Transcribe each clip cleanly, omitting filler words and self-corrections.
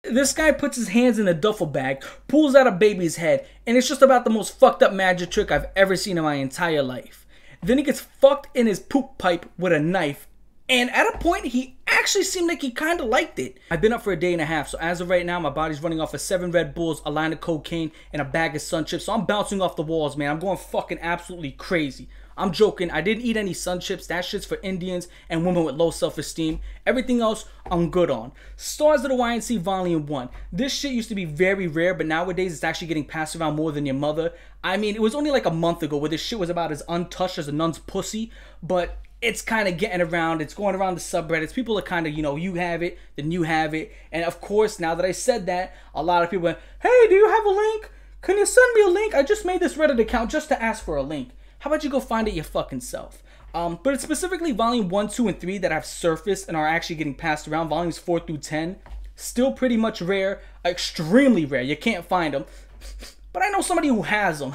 This guy puts his hands in a duffel bag, pulls out a baby's head, and it's just about the most fucked up magic trick I've ever seen in my entire life. Then he gets fucked in his poop pipe with a knife, and at a point he actually seemed like he kinda liked it. I've been up for a day and a half, so as of right now my body's running off of 7 Red Bulls, a line of cocaine, and a bag of Sun Chips, so I'm bouncing off the walls, man. I'm going fucking absolutely crazy. I'm joking, I didn't eat any Sun Chips. That shit's for Indians and women with low self-esteem. Everything else, I'm good on. Stars of the YNC Volume 1. This shit used to be very rare, but nowadays it's actually getting passed around more than your mother. I mean, it was only like a month ago where this shit was about as untouched as a nun's pussy, but it's kind of getting around. It's going around the subreddits. People are kind of, you know, you have it, then you have it. And of course, now that I said that, a lot of people are, hey, do you have a link? Can you send me a link? I just made this Reddit account just to ask for a link. How about you go find it your fucking self? But it's specifically Volume 1, 2, and 3 that have surfaced and are actually getting passed around. Volumes 4 through 10, still pretty much rare, extremely rare. You can't find them. But I know somebody who has them,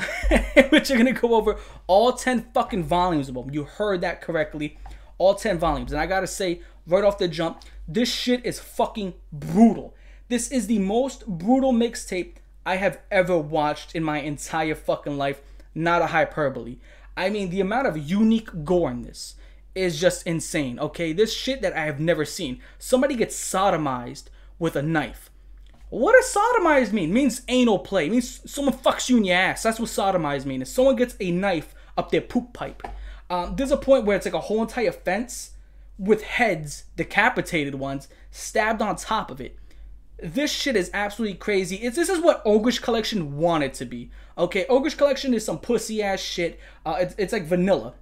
which are going to go over all 10 fucking volumes of them. You heard that correctly. All 10 volumes. And I got to say, right off the jump, this shit is fucking brutal. This is the most brutal mixtape I have ever watched in my entire fucking life. Not a hyperbole. I mean, the amount of unique gore in this is just insane, okay? This shit that I have never seen. Somebody gets sodomized with a knife. What does sodomized mean? It means anal play. It means someone fucks you in your ass. That's what sodomized means. If someone gets a knife up their poop pipe. There's a point where it's like a whole entire fence with heads, decapitated ones, stabbed on top of it. This shit is absolutely crazy. This is what Ogrish Collection wanted to be. Okay, Ogrish Collection is some pussy ass shit. It's like vanilla.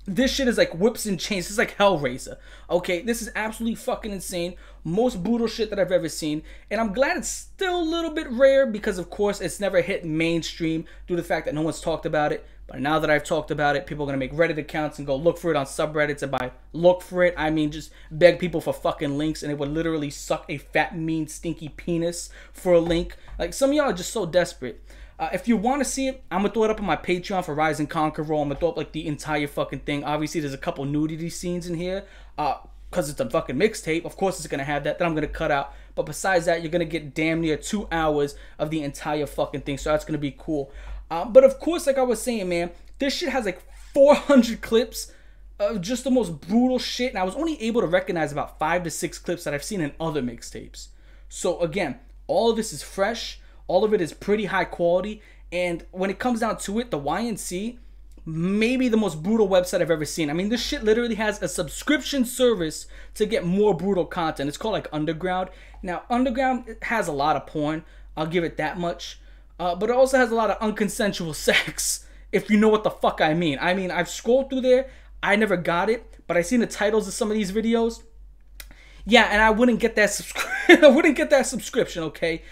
This shit is like whips and chains. It's like Hellraiser. Okay, this is absolutely fucking insane. Most brutal shit that I've ever seen. And I'm glad it's still a little bit rare because, of course, it's never hit mainstream due to the fact that no one's talked about it. But now that I've talked about it, people are going to make Reddit accounts and go look for it on subreddits. And by look for it, I mean just beg people for fucking links. And it would literally suck a fat, mean, stinky penis for a link. Like, some of y'all are just so desperate. If you want to see it, I'm going to throw it up on my Patreon for Rise and Conquer Roll. I'm going to throw up like the entire fucking thing. Obviously, there's a couple nudity scenes in here. Because it's a fucking mixtape. Of course it's going to have that. That I'm going to cut out. But besides that, you're going to get damn near 2 hours of the entire fucking thing. So that's going to be cool. But of course, like I was saying, man, this shit has like 400 clips of just the most brutal shit. And I was only able to recognize about 5 to 6 clips that I've seen in other mixtapes. So again, all of this is fresh. All of it is pretty high quality. And when it comes down to it, the YNC, maybe the most brutal website I've ever seen. I mean, this shit literally has a subscription service to get more brutal content. It's called like Underground. Now, Underground has a lot of porn. I'll give it that much. But it also has a lot of unconsensual sex, if you know what the fuck I mean. I mean, I've scrolled through there. I never got it, but I've seen the titles of some of these videos. Yeah, and I wouldn't get that subscription, okay?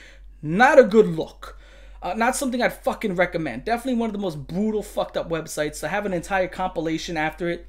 Not a good look. Not something I'd fucking recommend. Definitely one of the most brutal, fucked up websites. To have an entire compilation after it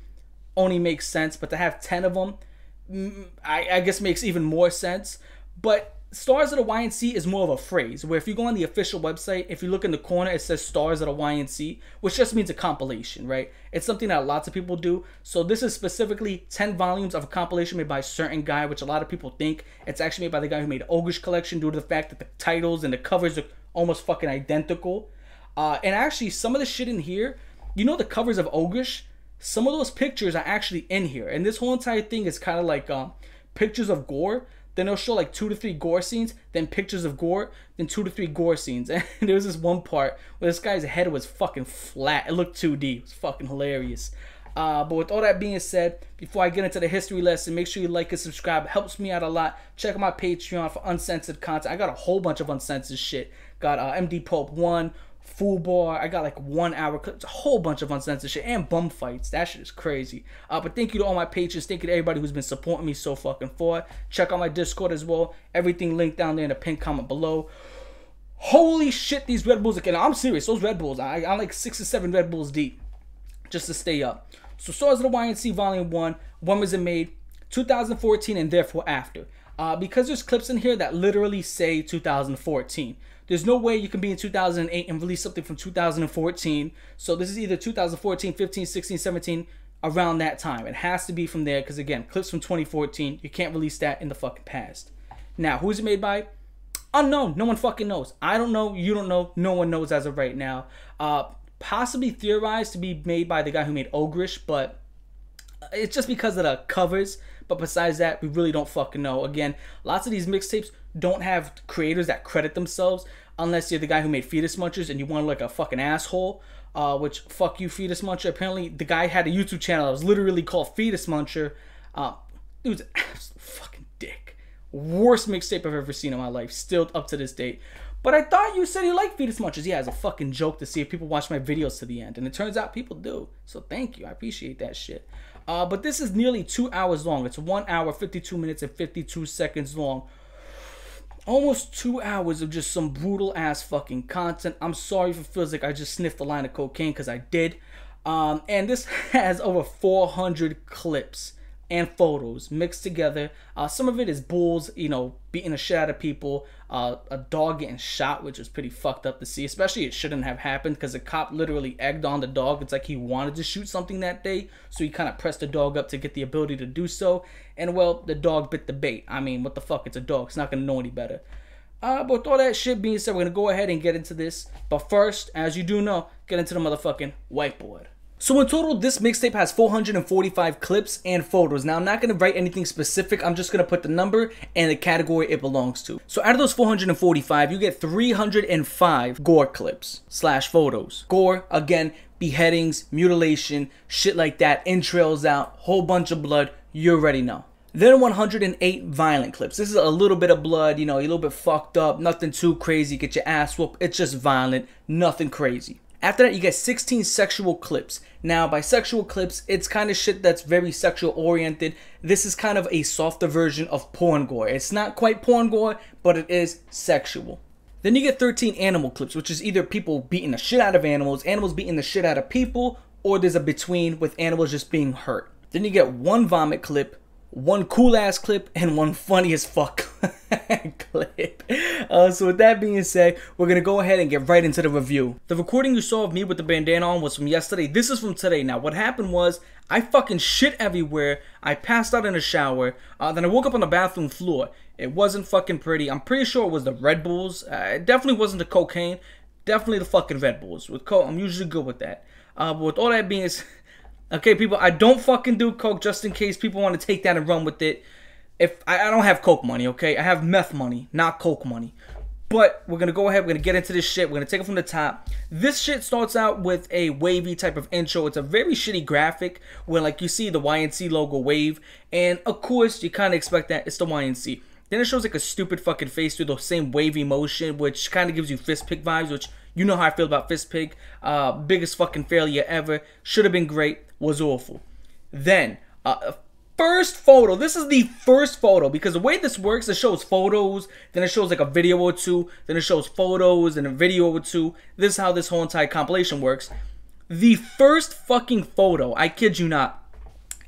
only makes sense, but to have 10 of them, I guess makes even more sense. But Stars of the YNC is more of a phrase, where if you go on the official website, if you look in the corner, it says Stars of the YNC, which just means a compilation, right? It's something that lots of people do. So this is specifically 10 volumes of a compilation made by a certain guy, which a lot of people think it's actually made by the guy who made Ogrish Collection due to the fact that the titles and the covers are almost fucking identical. And actually, some of the shit in here, you know the covers of Ogrish? Some of those pictures are actually in here. And this whole entire thing is kind of like pictures of gore. Then they'll show like 2 to 3 gore scenes, then pictures of gore, then 2 to 3 gore scenes. And there was this one part where this guy's head was fucking flat. It looked 2D. It was fucking hilarious. But with all that being said, before I get into the history lesson, make sure you like and subscribe. It helps me out a lot. Check out my Patreon for uncensored content. I got a whole bunch of uncensored shit. Got MD Pope 1, Full Bar. I got like 1 hour clips, a whole bunch of uncensored shit, and bum fights. That shit is crazy. But thank you to all my patrons. Thank you to everybody who's been supporting me so fucking far. Check out my Discord as well. Everything linked down there in the pinned comment below. Holy shit, these Red Bulls again. I'm serious. Those Red Bulls, I'm like 6 or 7 Red Bulls deep just to stay up. So Stars of the YNC Volume 1. When was it made? 2014 and therefore after. Because there's clips in here that literally say 2014. There's no way you can be in 2008 and release something from 2014. So this is either 2014, 15, 16, 17, around that time. It has to be from there because, again, clips from 2014, you can't release that in the fucking past. Now, who's it made by? Unknown. No one fucking knows. I don't know. You don't know. No one knows as of right now. Possibly theorized to be made by the guy who made Ogrish, but it's just because of the covers. But besides that, we really don't fucking know. Again, lots of these mixtapes don't have creators that credit themselves unless you're the guy who made Fetus Munchers and you want to look like a fucking asshole. Which, fuck you, Fetus Muncher. Apparently, the guy had a YouTube channel that was literally called Fetus Muncher. It was an absolute fucking dick. Worst mixtape I've ever seen in my life. Still up to this date. But I thought you said you like Fetus Munchers. Yeah, it's a fucking joke to see if people watch my videos to the end. And it turns out people do. So thank you. I appreciate that shit. But this is nearly 2 hours long. It's 1 hour, 52 minutes, and 52 seconds long. Almost 2 hours of just some brutal ass fucking content. I'm sorry if it feels like I just sniffed a line of cocaine, because I did. And this has over 400 clips and photos mixed together. Some of it is bulls, you know, beating the shit out of people. A dog getting shot, which was pretty fucked up to see. Especially it shouldn't have happened because the cop literally egged on the dog. It's like he wanted to shoot something that day, so he kind of pressed the dog up to get the ability to do so. And well, the dog bit the bait. I mean, what the fuck? It's a dog. It's not going to know any better. But with all that shit being said, we're going to go ahead and get into this. But first, as you do know, get into the motherfucking whiteboard. So in total, this mixtape has 445 clips and photos. Now, I'm not going to write anything specific. I'm just going to put the number and the category it belongs to. So out of those 445, you get 305 gore clips / photos. Gore, again, beheadings, mutilation, shit like that, entrails out, whole bunch of blood. You already know. Then 108 violent clips. This is a little bit of blood, you know, a little bit fucked up, nothing too crazy, get your ass whooped. It's just violent, nothing crazy. After that, you get 16 sexual clips. Now, by sexual clips, it's kind of shit that's very sexual oriented. This is kind of a softer version of porn gore. It's not quite porn gore, but it is sexual. Then you get 13 animal clips, which is either people beating the shit out of animals, animals beating the shit out of people, or there's a between with animals just being hurt. Then you get 1 vomit clip, 1 cool ass clip, and 1 funny as fuck clip. So with that being said, we're gonna go ahead and get right into the review. The recording you saw of me with the bandana on was from yesterday. This is from today. Now what happened was I fucking shit everywhere. I passed out in the shower. Then I woke up on the bathroom floor. It wasn't fucking pretty. I'm pretty sure it was the Red Bulls. It definitely wasn't the cocaine. Definitely the fucking Red Bulls. With coke, I'm usually good with that. But with all that being said, okay, people, I don't fucking do coke just in case people want to take that and run with it. If I don't have coke money, okay? I have meth money, not coke money. But we're going to go ahead, we're going to get into this shit. We're going to take it from the top. This shit starts out with a wavy type of intro. It's a very shitty graphic where, like, you see the YNC logo wave. And, of course, you kind of expect that. It's the YNC. Then it shows, like, a stupid fucking face through the same wavy motion, which kind of gives you Fist Pig vibes, which you know how I feel about Fist Pig. Biggest fucking failure ever. Should have been great. Was awful. Then, first photo. This is the first photo because the way this works, it shows photos, then it shows like a video or two, then it shows photos and a video or two. This is how this whole entire compilation works. The first fucking photo, I kid you not,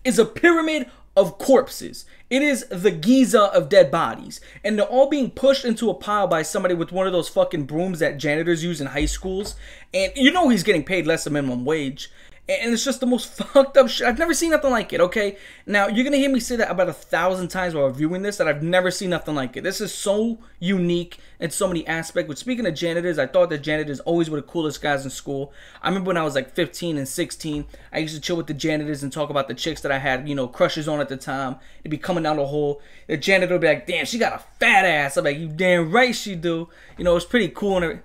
is a pyramid of corpses. It is the Giza of dead bodies. And they're all being pushed into a pile by somebody with one of those fucking brooms that janitors use in high schools. And you know he's getting paid less than minimum wage. And it's just the most fucked up shit. I've never seen nothing like it, okay? Now, you're going to hear me say that about 1,000 times while reviewing this, that I've never seen nothing like it. This is so unique in so many aspects. But speaking of janitors, I thought that janitors always were the coolest guys in school. I remember when I was like 15 and 16, I used to chill with the janitors and talk about the chicks that I had, you know, crushes on at the time. They'd be coming down the hole. The janitor would be like, damn, she got a fat ass. I'm like, you damn right she do. You know, it's pretty cool. And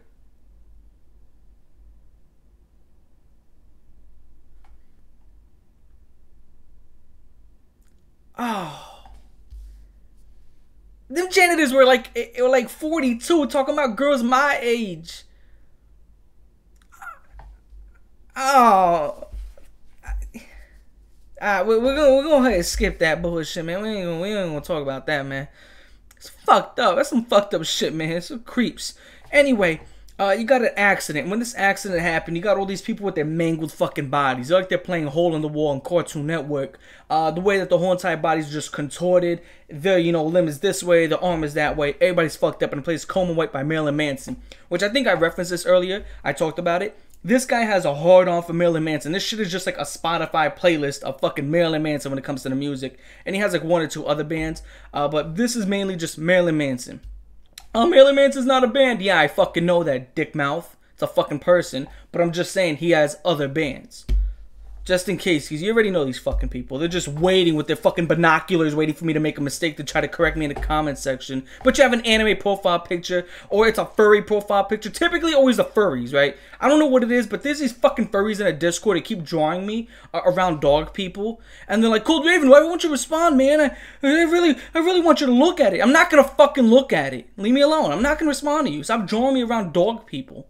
oh, them janitors were like 42, talking about girls my age. Oh, we're gonna go ahead and skip that bullshit, man. We ain't gonna talk about that, man. It's fucked up. That's some fucked up shit, man. It's some creeps. Anyway. You got an accident. When this accident happened, you got all these people with their mangled fucking bodies. They're like they're playing Hole in the Wall on Cartoon Network. The way that the whole entire bodies are just contorted. The, you know, limb is this way, the arm is that way. Everybody's fucked up in a place Coma White by Marilyn Manson. Which I think I referenced this earlier. I talked about it. This guy has a hard-on for Marilyn Manson. This shit is just like a Spotify playlist of fucking Marilyn Manson when it comes to the music. And he has like 1 or 2 other bands. But this is mainly just Marilyn Manson. Marilyn Manson's not a band. Yeah, I fucking know that, dick mouth. It's a fucking person. But I'm just saying he has other bands. Just in case, because you already know these fucking people. They're just waiting with their fucking binoculars, waiting for me to make a mistake to try to correct me in the comment section. But you have an anime profile picture, or it's a furry profile picture. Typically, always the furries, right? I don't know what it is, but there's these fucking furries in a Discord that keep drawing me around dog people. And they're like, Cold Raven, why won't you respond, man? I really want you to look at it. I'm not going to fucking look at it. Leave me alone. I'm not going to respond to you. Stop drawing me around dog people.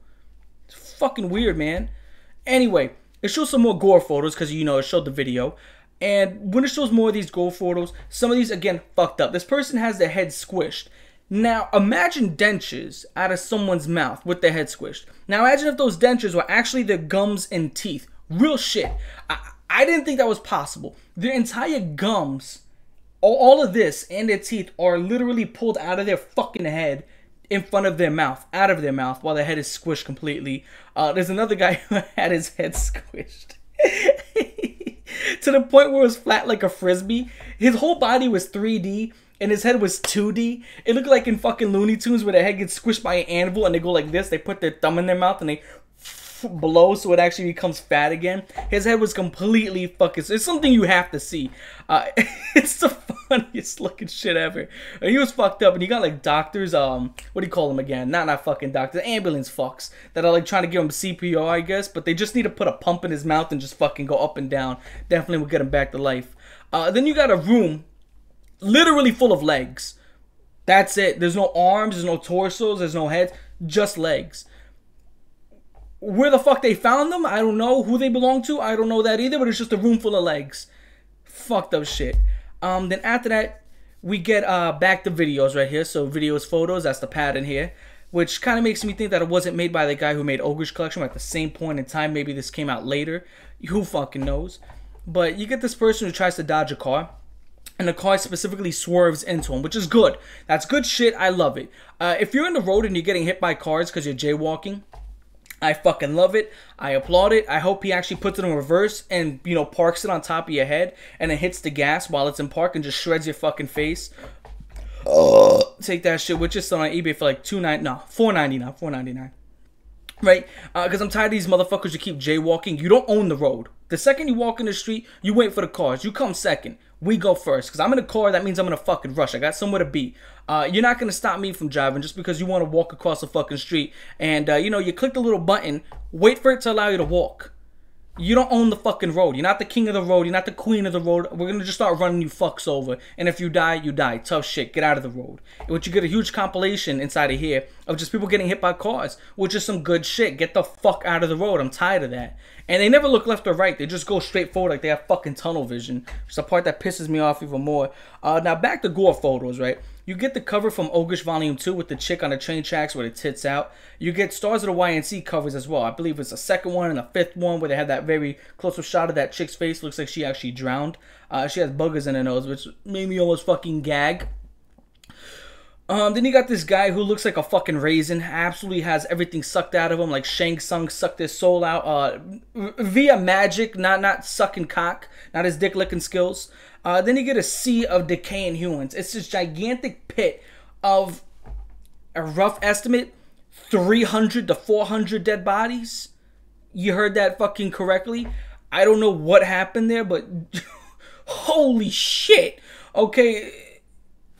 It's fucking weird, man. Anyway. It shows some more gore photos because, you know, it showed the video. And when it shows more of these gore photos, some of these, again, fucked up. This person has their head squished. Now, imagine dentures out of someone's mouth with their head squished. Now, imagine if those dentures were actually their gums and teeth. Real shit. I didn't think that was possible. Their entire gums, all of this and their teeth are literally pulled out of their fucking head in front of their mouth, out of their mouth, while their head is squished completely. There's another guy who had his head squished to the point where it was flat like a frisbee. His whole body was 3D and his head was 2D. It looked like in fucking Looney Tunes where their head gets squished by an anvil and they go like this. They put their thumb in their mouth and they blow so it actually becomes fat again. His head was completely fucking... It's something you have to see. It's the funniest looking shit ever. He was fucked up and he got like doctors, what do you call them again? Not fucking doctors, ambulance fucks that are like trying to give him CPR, I guess, but they just need to put a pump in his mouth and just fucking go up and down. Definitely will get him back to life. Then you got a room literally full of legs. That's it. There's no arms, there's no torsos, there's no heads, just legs. Where the fuck they found them, I don't know. Who they belong to, I don't know that either, but it's just a room full of legs. Fucked up shit. Then after that, we get back to videos right here. So videos, photos, that's the pattern here. Which kind of makes me think that it wasn't made by the guy who made Ogre's Collection at the same point in time. Maybe this came out later. Who fucking knows? But you get this person who tries to dodge a car. And the car specifically swerves into him, which is good. That's good shit. I love it. If you're in the road and you're getting hit by cars because you're jaywalking, I fucking love it. I applaud it. I hope he actually puts it in reverse and, you know, parks it on top of your head and then hits the gas while it's in park and just shreds your fucking face. Take that shit, which is still on eBay for like $4.99. Right? Because I'm tired of these motherfuckers who keep jaywalking. You don't own the road. The second you walk in the street, you wait for the cars. You come second. We go first. Because I'm in a car, that means I'm in a fucking rush. I got somewhere to be. You're not going to stop me from driving just because you want to walk across the fucking street. And, you know, you click the little button. Wait for it to allow you to walk. You don't own the fucking road. You're not the king of the road. You're not the queen of the road. We're going to just start running you fucks over. And if you die, you die. Tough shit. Get out of the road. Which you get a huge compilation inside of here of just people getting hit by cars. Which is some good shit. Get the fuck out of the road. I'm tired of that. And they never look left or right. They just go straight forward like they have fucking tunnel vision. It's the part that pisses me off even more. Now back to gore photos, right? You get the cover from Ogrish Volume 2 with the chick on the train tracks with her tits out. You get Stars of the YNC covers as well. I believe it's the second one and the fifth one where they had that very close-up shot of that chick's face. Looks like she actually drowned. She has boogers in her nose, which made me almost fucking gag. Then you got this guy who looks like a fucking raisin. Absolutely has everything sucked out of him, like Shang Tsung sucked his soul out via magic, not sucking cock, not his dick licking skills. Then you get a sea of decaying humans. It's this gigantic pit of, a rough estimate, 300 to 400 dead bodies. You heard that fucking correctly. I don't know what happened there, but holy shit. Okay.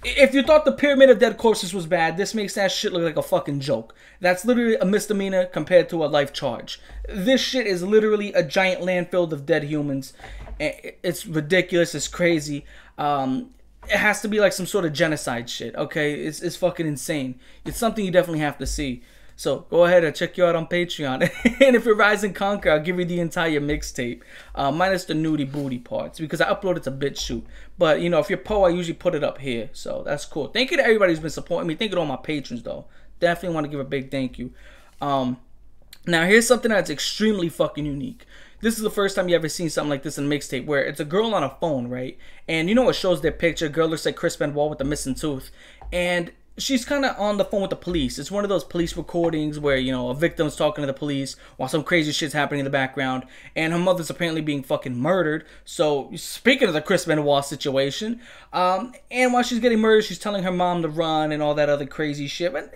If you thought the Pyramid of Dead Corpses was bad, this makes that shit look like a fucking joke. That's literally a misdemeanor compared to a life charge. This shit is literally a giant landfill of dead humans. It's ridiculous. It's crazy. It has to be like some sort of genocide shit, okay? It's fucking insane. It's something you definitely have to see. So go ahead and check you out on Patreon. And if you're Rise and Conquer, I'll give you the entire mixtape. Minus the nudie booty parts. Because I upload it to BitChute. But, you know, if you're Poe, I usually put it up here. So that's cool. Thank you to everybody who's been supporting me. Thank you to all my patrons, though. Definitely want to give a big thank you. Now, here's something that's extremely fucking unique. This is the first time you ever seen something like this in a mixtape, where it's a girl on a phone, right? And you know, it shows their picture. Girl looks like Chris Benoit with a missing tooth. And she's kind of on the phone with the police. It's one of those police recordings where, you know, a victim's talking to the police while some crazy shit's happening in the background, and her mother's apparently being fucking murdered. So, speaking of the Chris Benoit situation, and while she's getting murdered, she's telling her mom to run and all that other crazy shit. But,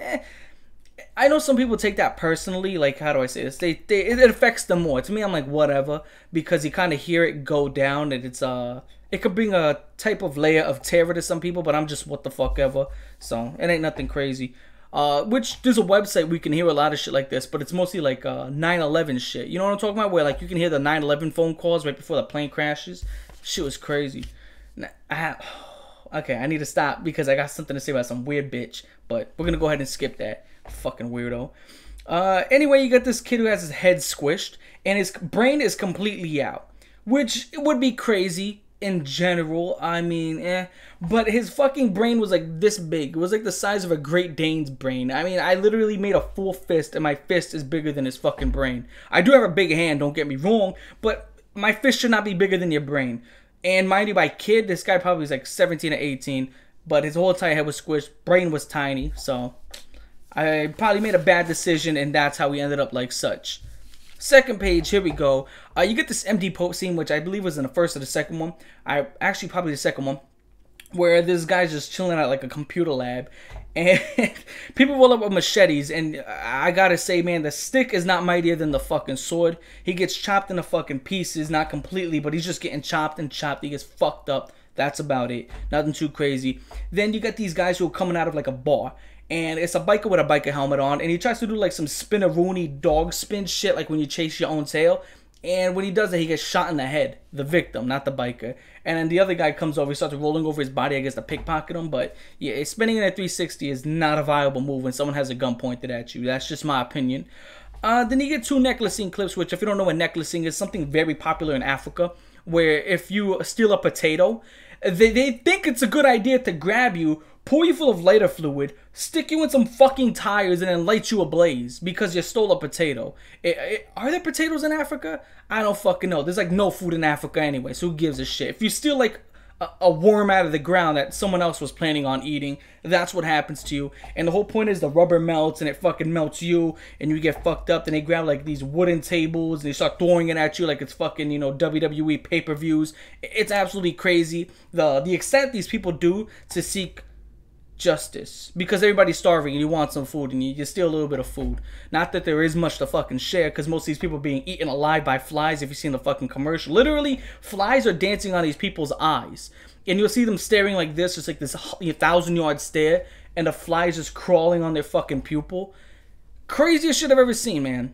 I know some people take that personally. Like, how do I say this? It affects them more. To me, I'm like, whatever, because you kind of hear it go down, and it's, it could bring a type of layer of terror to some people, but I'm just what the fuck ever. So, it ain't nothing crazy. Which, there's a website where you can hear a lot of shit like this, but it's mostly like 9/11 shit. You know what I'm talking about? Where, like, you can hear the 9/11 phone calls right before the plane crashes. Shit was crazy. Okay, I need to stop because I got something to say about some weird bitch, but we're gonna go ahead and skip that. Fucking weirdo. Anyway, you got this kid who has his head squished, and his brain is completely out. Which would be crazy in general. I mean, but his fucking brain was like this big. It was like the size of a Great Dane's brain. I mean, I literally made a full fist, and my fist is bigger than his fucking brain. I do have a big hand, don't get me wrong, but my fist should not be bigger than your brain. And mind you, by kid, this guy probably was like 17 or 18, but his whole entire head was squished, brain was tiny, so I probably made a bad decision, and that's how we ended up like such. Second page, here we go. You get this MD Pope scene, which I believe was in the first or the second one. Actually, probably the second one, where this guy's just chilling at like a computer lab, and people roll up with machetes, and I gotta say, man, the stick is not mightier than the fucking sword. He gets chopped into fucking pieces, not completely, but he's just getting chopped and chopped. He gets fucked up. That's about it. Nothing too crazy. Then you got these guys who are coming out of like a bar, and it's a biker with a biker helmet on, and he tries to do like some spin-a-rooney dog spin shit, like when you chase your own tail. And when he does it, he gets shot in the head. The victim, not the biker. And then the other guy comes over, he starts rolling over his body, I guess, to pickpocket him. But yeah, spinning in a 360 is not a viable move when someone has a gun pointed at you. That's just my opinion. Then you get two necklacing clips, which if you don't know what necklacing is, something very popular in Africa, where if you steal a potato, they think it's a good idea to grab you, pour you full of lighter fluid, stick you in some fucking tires, and then light you ablaze because you stole a potato. Are there potatoes in Africa? I don't fucking know. There's like no food in Africa anyway, so who gives a shit? If you steal like a worm out of the ground that someone else was planning on eating, that's what happens to you. And the whole point is the rubber melts and it fucking melts you and you get fucked up. Then they grab like these wooden tables and they start throwing it at you like it's fucking, you know, WWE pay-per-views. It's absolutely crazy. The extent these people do to seek justice, because everybody's starving and you want some food and you steal a little bit of food. Not that there is much to fucking share, because most of these people are being eaten alive by flies. If you've seen the fucking commercial, literally flies are dancing on these people's eyes, and you'll see them staring like this, just like this 1,000-yard stare, and the flies just crawling on their fucking pupil. Craziest shit I've ever seen, man.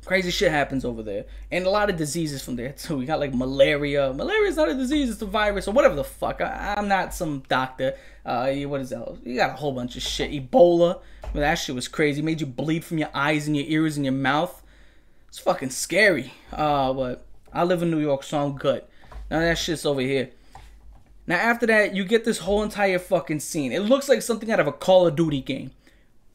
Crazy shit happens over there. And a lot of diseases from there, too. We got, like, malaria. Malaria is not a disease. It's a virus or whatever the fuck. I'm not some doctor. What is that? You got a whole bunch of shit. Ebola. Well, that shit was crazy. It made you bleed from your eyes and your ears and your mouth. It's fucking scary. But I live in New York, so I'm good. Now that shit's over here. Now, after that, you get this whole entire fucking scene. It looks like something out of a Call of Duty game.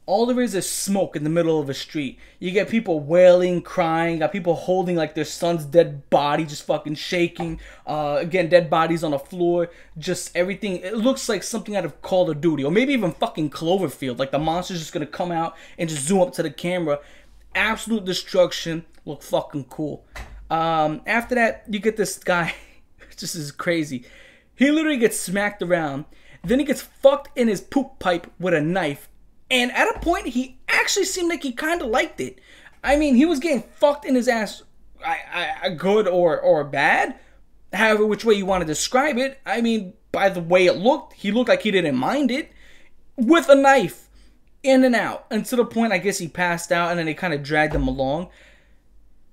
All there is smoke in the middle of a street. You get people wailing, crying. Got people holding like their son's dead body, just fucking shaking. Again, dead bodies on the floor. Just everything. It looks like something out of Call of Duty. Or maybe even fucking Cloverfield. Like the monster's just going to come out and just zoom up to the camera. Absolute destruction. Look fucking cool. After that, you get this guy. This is crazy. He literally gets smacked around. Then he gets fucked in his poop pipe with a knife. And at a point, he actually seemed like he kind of liked it. I mean, he was getting fucked in his ass, good or bad, however which way you want to describe it. I mean, by the way it looked, he looked like he didn't mind it. With a knife, in and out. And to the point, I guess he passed out, and then they kind of dragged him along.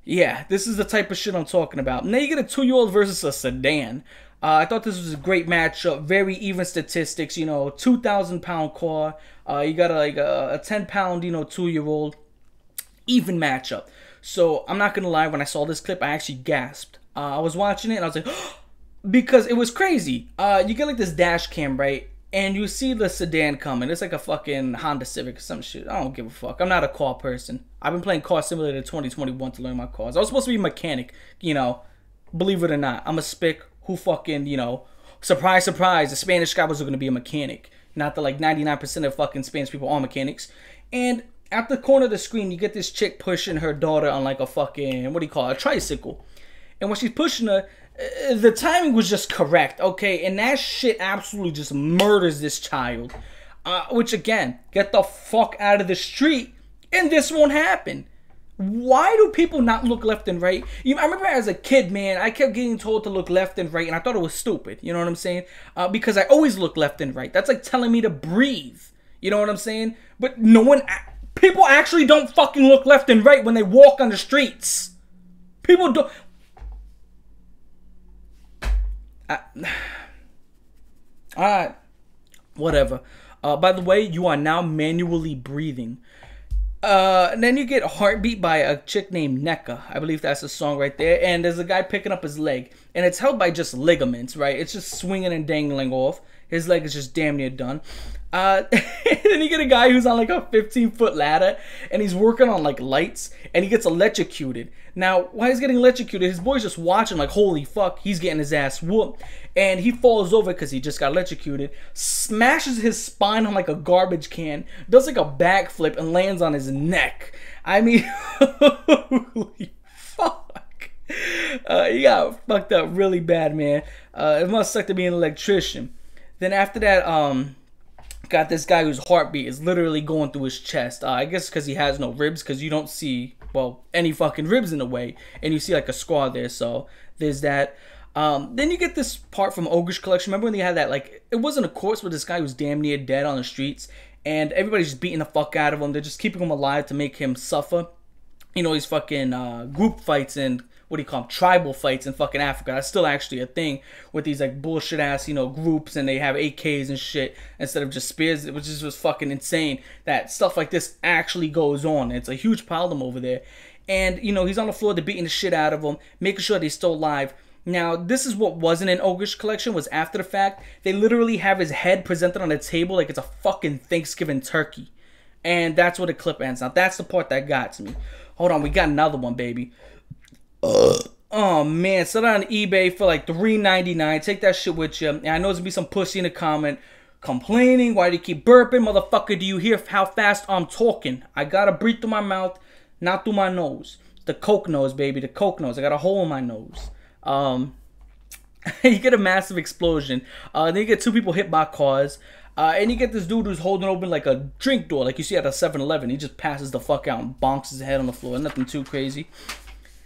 Yeah, this is the type of shit I'm talking about. Now you get a 2-year-old versus a sedan. I thought this was a great matchup. Very even statistics, you know, 2,000-pound car. You got a 10-pound, you know, 2-year-old. Even matchup. So, I'm not going to lie, when I saw this clip, I actually gasped. I was watching it, and I was like, because it was crazy. You get, like, this dash cam, right? And you see the sedan coming. It's like a fucking Honda Civic or some shit. I don't give a fuck. I'm not a car person. I've been playing Car Simulator 2021 to learn my cars. I was supposed to be a mechanic, you know. Believe it or not. I'm a spick who fucking, you know, surprise, surprise, the Spanish guy was going to be a mechanic. Not that like 99% of fucking Spanish people are mechanics. And at the corner of the screen, you get this chick pushing her daughter on like a fucking, what do you call it, a tricycle. And when she's pushing her, the timing was just correct, okay? And that shit absolutely just murders this child. Which again, get the fuck out of the street and this won't happen. Why do people not look left and right? I remember as a kid, man, I kept getting told to look left and right, and I thought it was stupid. You know what I'm saying? Because I always look left and right. That's like telling me to breathe. You know what I'm saying? But people actually don't fucking look left and right when they walk on the streets. People don't. Alright. Whatever. By the way, you are now manually breathing. And then you get Heartbeat by a chick named NECA. I believe that's the song right there. And there's a guy picking up his leg. And it's held by just ligaments, right? It's just swinging and dangling off. His leg is just damn near done. And then you get a guy who's on like a 15-foot ladder. And he's working on like lights. And he gets electrocuted. Now, while he's getting electrocuted, his boy's just watching like, holy fuck, he's getting his ass whooped. And he falls over because he just got electrocuted, smashes his spine on like a garbage can, does like a backflip and lands on his neck. I mean, holy fuck. He got fucked up really bad, man. It must suck to be an electrician. Then after that, got this guy whose heartbeat is literally going through his chest. I guess because he has no ribs, because you don't see, well, any fucking ribs in the way, and you see like a scar there, so there's that. Then you get this part from Ogre's Collection. Remember when they had that, like, it wasn't a course where this guy was damn near dead on the streets, and everybody's just beating the fuck out of him. They're just keeping him alive to make him suffer. You know, these fucking group fights and, what do you call them, tribal fights in fucking Africa. That's still actually a thing with these, like, bullshit ass, you know, groups, and they have AKs and shit instead of just spears, which is just fucking insane that stuff like this actually goes on. It's a huge problem over there. And, you know, he's on the floor, they're beating the shit out of him, making sure they're still alive. Now, this is what wasn't in Ogre's Collection, was after the fact. They literally have his head presented on a table like it's a fucking Thanksgiving turkey. And that's where the clip ends. Now, that's the part that got to me. Hold on, we got another one, baby. Oh, man, sell it on eBay for like $3.99. Take that shit with you. And I know there's gonna be some pussy in the comment complaining. Why do you keep burping? Motherfucker, do you hear how fast I'm talking? I gotta breathe through my mouth, not through my nose. The Coke nose, baby, the Coke nose. I got a hole in my nose. You get a massive explosion. Then you get two people hit by cars. And you get this dude who's holding open like a drink door, like you see at a 7-Eleven. He just passes the fuck out and bonks his head on the floor. Nothing too crazy.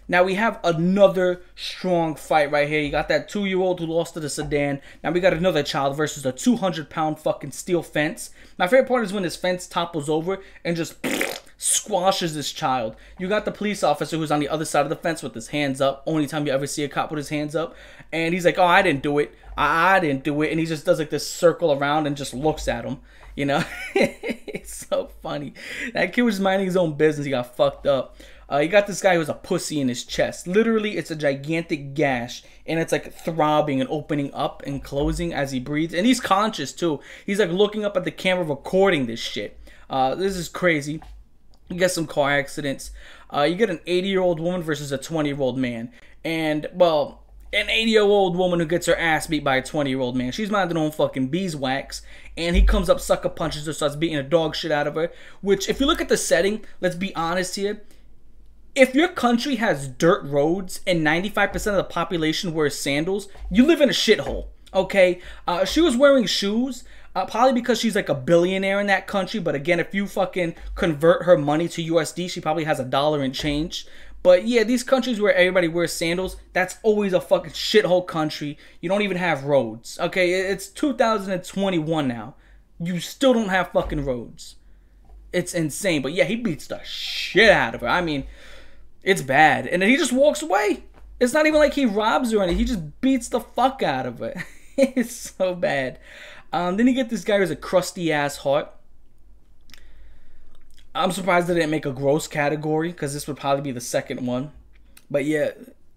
Now we have another strong fight right here. You got that 2-year-old who lost to the sedan. Now we got another child versus a 200-pound fucking steel fence. My favorite part is when this fence topples over and just squashes this child. You got the police officer who's on the other side of the fence with his hands up. Only time you ever see a cop with his hands up. And he's like, oh, I didn't do it. I didn't do it. And he just does like this circle around and just looks at him. You know? It's so funny. That kid was just minding his own business. He got fucked up. You got this guy who has a pussy in his chest. Literally, it's a gigantic gash. And it's like throbbing and opening up and closing as he breathes. And he's conscious too. He's like looking up at the camera recording this shit. This is crazy. You get some car accidents. You get an 80-year-old woman versus a 20-year-old man. And, well, an 80-year-old woman who gets her ass beat by a 20-year-old man. She's minding her own fucking beeswax. And he comes up, sucker punches her, starts beating the dog shit out of her. Which, if you look at the setting, let's be honest here. If your country has dirt roads and 95% of the population wears sandals, you live in a shithole, okay? She was wearing shoes, probably because she's like a billionaire in that country. But again, if you fucking convert her money to USD, she probably has $1 and change. But yeah, these countries where everybody wears sandals, that's always a fucking shithole country. You don't even have roads, okay? It's 2021 now. You still don't have fucking roads. It's insane. But yeah, he beats the shit out of her. I mean, it's bad. And then he just walks away. It's not even like he robs her or anything. He just beats the fuck out of her. It's so bad. Then you get this guy who's a crusty ass heart. I'm surprised they didn't make a gross category, because this would probably be the second one. But yeah,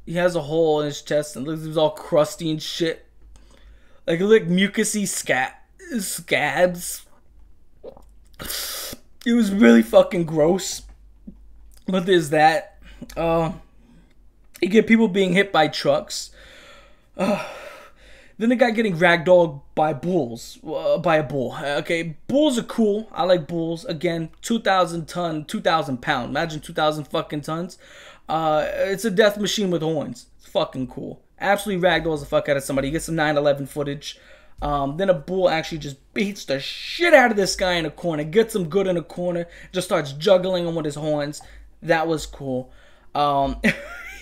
he has a hole in his chest and looks all crusty and shit. Like mucousy scabs. It was really fucking gross. But there's that. You get people being hit by trucks. Then the guy getting ragdolled by bulls, by a bull. Okay, bulls are cool. I like bulls. Again, 2,000 ton, 2,000 pound. Imagine 2,000 fucking tons. It's a death machine with horns. It's fucking cool. Absolutely ragdolls the fuck out of somebody. You get some 9/11 footage. Then a bull actually just beats the shit out of this guy in a corner. Gets him good in a corner. Just starts juggling him with his horns. That was cool.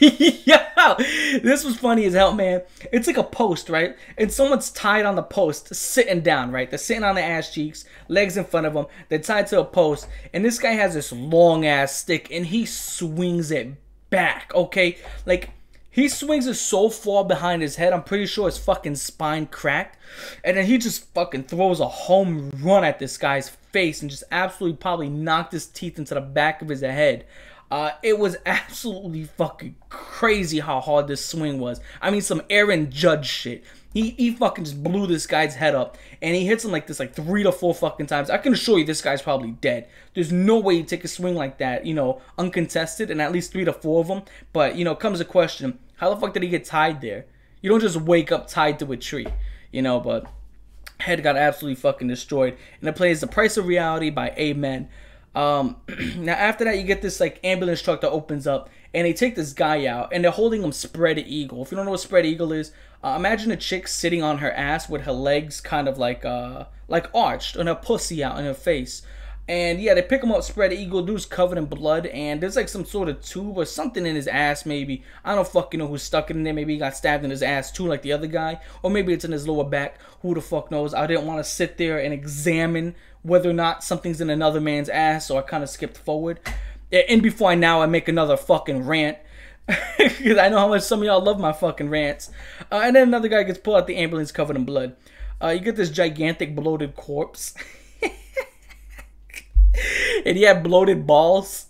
Yeah, this was funny as hell, man. It's like a post, right? And someone's tied on the post, sitting down, right? They're sitting on their ass cheeks, legs in front of them. They're tied to a post, and this guy has this long ass stick, and he swings it back. Okay, like he swings it so far behind his head, I'm pretty sure his fucking spine cracked, and then he just fucking throws a home run at this guy's face and just absolutely probably knocked his teeth into the back of his head. It was absolutely fucking crazy how hard this swing was. I mean, some Aaron Judge shit. He fucking just blew this guy's head up, and he hits him like this like 3 to 4 fucking times. I can assure you this guy's probably dead. There's no way you take a swing like that, you know, uncontested, and at least 3 to 4 of them. But, you know, comes a question, how the fuck did he get tied there? You don't just wake up tied to a tree, you know, but head got absolutely fucking destroyed. And it plays The Price of Reality by Amen. Now after that, you get this like ambulance truck that opens up, and they take this guy out, and they're holding him spread eagle. If you don't know what spread eagle is, imagine a chick sitting on her ass with her legs kind of like arched, and her pussy out in her face. And yeah, they pick him up spread eagle. Dude's covered in blood, and there's like some sort of tube or something in his ass. Maybe I don't fucking know who stuck it in there. Maybe he got stabbed in his ass too, like the other guy, or maybe it's in his lower back. Who the fuck knows? I didn't want to sit there and examine whether or not something's in another man's ass, so I kind of skipped forward. And before I make another fucking rant, because I know how much some of y'all love my fucking rants. And then another guy gets pulled out the ambulance covered in blood. You get this gigantic bloated corpse. And he had bloated balls.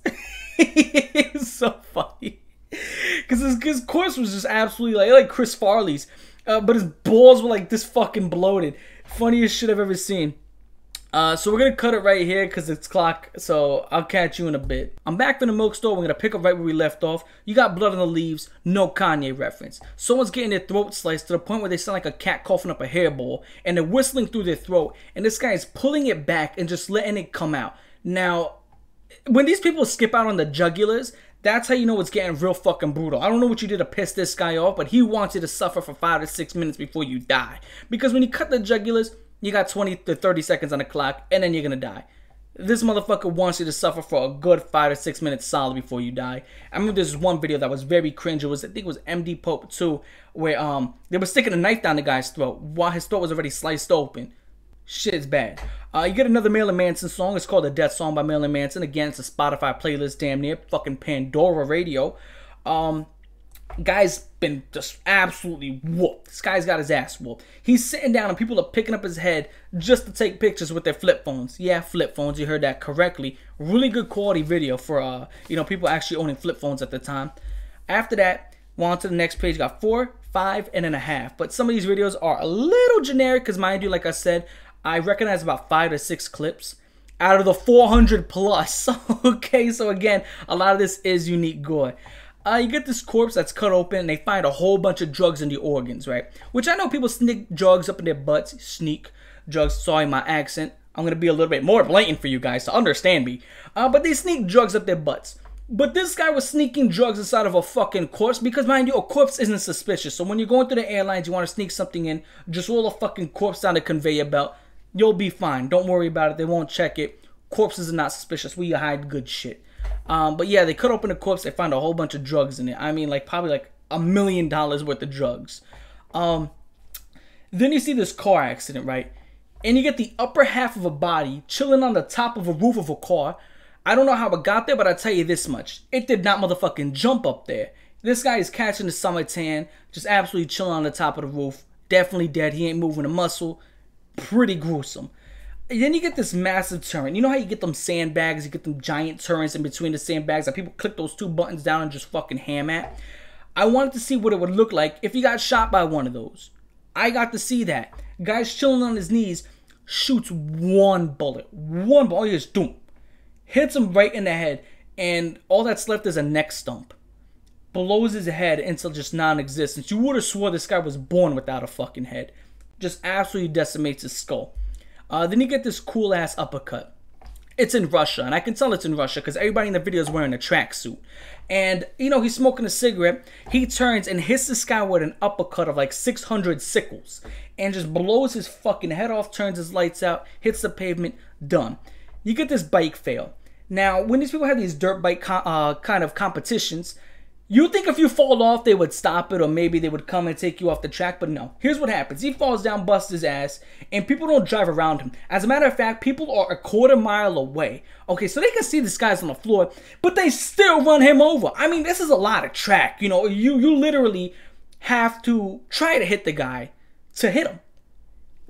It's so funny. Because his corpse was just absolutely like Chris Farley's. But his balls were like this fucking bloated. Funniest shit I've ever seen. So we're going to cut it right here because it's clock. So I'll catch you in a bit. I'm back from the milk store. We're going to pick up right where we left off. You got blood on the leaves. No Kanye reference. Someone's getting their throat sliced to the point where they sound like a cat coughing up a hairball. And they're whistling through their throat. And this guy is pulling it back and just letting it come out. Now, when these people skip out on the jugulars, that's how you know it's getting real fucking brutal. I don't know what you did to piss this guy off, but he wants you to suffer for 5 to 6 minutes before you die. Because when you cut the jugulars, you got 20 to 30 seconds on the clock, and then you're gonna die. This motherfucker wants you to suffer for a good 5 to 6 minutes solid before you die. I remember there's one video that was very cringe. It was, I think it was MD Pope 2, where they were sticking a knife down the guy's throat while his throat was already sliced open. Shit is bad. You get another Marilyn Manson song. It's called The Death Song by Marilyn Manson. Again, it's a Spotify playlist, damn near. Fucking Pandora radio. Guy's been just absolutely whooped. This guy's got his ass whooped. He's sitting down and people are picking up his head just to take pictures with their flip phones. Yeah, flip phones. You heard that correctly. Really good quality video for, you know, people actually owning flip phones at the time. After that, we're on to the next page. Got 4, 5, and then a half. But some of these videos are a little generic because, mind you, like I said, I recognize about 5 to 6 clips out of the 400 plus. Okay, so again, a lot of this is unique gore. You get this corpse that's cut open and they find a whole bunch of drugs in the organs, right? Which I know people sneak drugs up in their butts. Sneak drugs, sorry my accent. I'm going to be a little bit more blatant for you guys to understand me. But they sneak drugs up their butts. But this guy was sneaking drugs inside of a fucking corpse because, mind you, a corpse isn't suspicious. So when you're going through the airlines, you want to sneak something in, just roll a fucking corpse down the conveyor belt. You'll be fine. Don't worry about it. They won't check it. Corpses are not suspicious. We hide good shit. But yeah, they cut open the corpse. They find a whole bunch of drugs in it. I mean, like probably like $1 million worth of drugs. Then you see this car accident, right? And you get the upper half of a body chilling on the top of a roof of a car. I don't know how it got there, but I'll tell you this much. It did not motherfucking jump up there. This guy is catching the summer tan, just absolutely chilling on the top of the roof. Definitely dead. He ain't moving a muscle. Pretty gruesome. And then you get this massive turret. You know how you get them sandbags, you get them giant turrets in between the sandbags that people click those 2 buttons down and just fucking ham at? I wanted to see what it would look like if you got shot by one of those. I got to see that. Guy's chilling on his knees, shoots one bullet. One bullet, just doom. Hits him right in the head, and all that's left is a neck stump. blows his head into just non-existence. You would have swore this guy was born without a fucking head. Just absolutely decimates his skull. Then you get this cool ass uppercut. It's in Russia, and I can tell it's in Russia because everybody in the video is wearing a tracksuit. And, you know, he's smoking a cigarette. He turns and hits this guy with an uppercut of like 600 sickles. And just blows his fucking head off, turns his lights out, hits the pavement, done. You get this bike fail. Now, when these people have these dirt bike kind of competitions, you think if you fall off, they would stop it, or maybe they would come and take you off the track, but no. Here's what happens. He falls down, busts his ass, and people don't drive around him. As a matter of fact, people are a quarter mile away. Okay, so they can see this guy's on the floor, but they still run him over. I mean, this is a lot of track. You know, you literally have to try to hit the guy to hit him.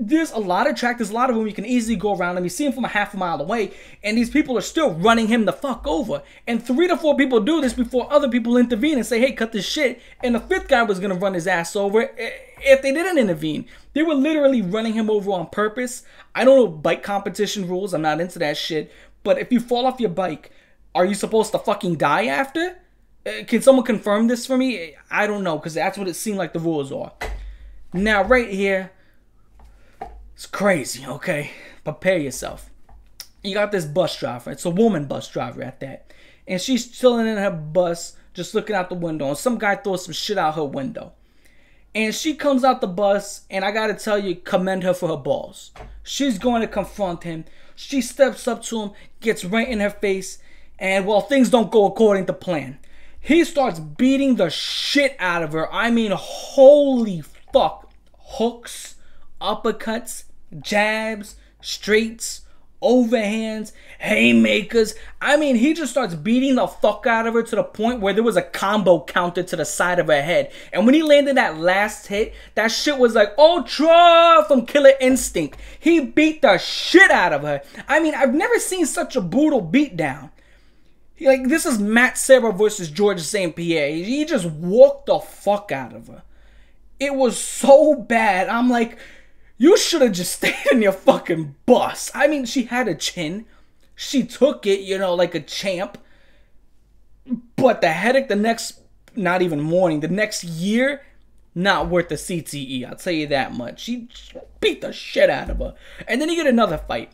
There's a lot of track. There's a lot of room. You can easily go around him. You see him from a half a mile away, and these people are still running him the fuck over. And 3 to 4 people do this before other people intervene and say, hey, cut this shit. And the 5th guy was going to run his ass over if they didn't intervene. They were literally running him over on purpose. I don't know bike competition rules. I'm not into that shit. But if you fall off your bike, are you supposed to fucking die after? Can someone confirm this for me? I don't know, because that's what it seemed like the rules are. Now, right here, it's crazy, okay? Prepare yourself. You got this bus driver. It's a woman bus driver at that. And she's chilling in her bus, just looking out the window. And some guy throws some shit out her window. And she comes out the bus, and I gotta tell you, commend her for her balls. She's going to confront him. She steps up to him, gets right in her face, and, well, things don't go according to plan. He starts beating the shit out of her. I mean, holy fuck. Hooks, uppercuts, jabs, straights, overhands, haymakers. I mean, he just starts beating the fuck out of her to the point where there was a combo counter to the side of her head. And when he landed that last hit, that shit was like Ultra from Killer Instinct. He beat the shit out of her. I mean, I've never seen such a brutal beatdown. Like, this is Matt Serra versus George St. Pierre. He just walked the fuck out of her. It was so bad. I'm like, you should have just stayed in your fucking bus. I mean, she had a chin. She took it, you know, like a champ. But the headache the next, not even morning, the next year, not worth the CTE. I'll tell you that much. She beat the shit out of her. And then you get another fight.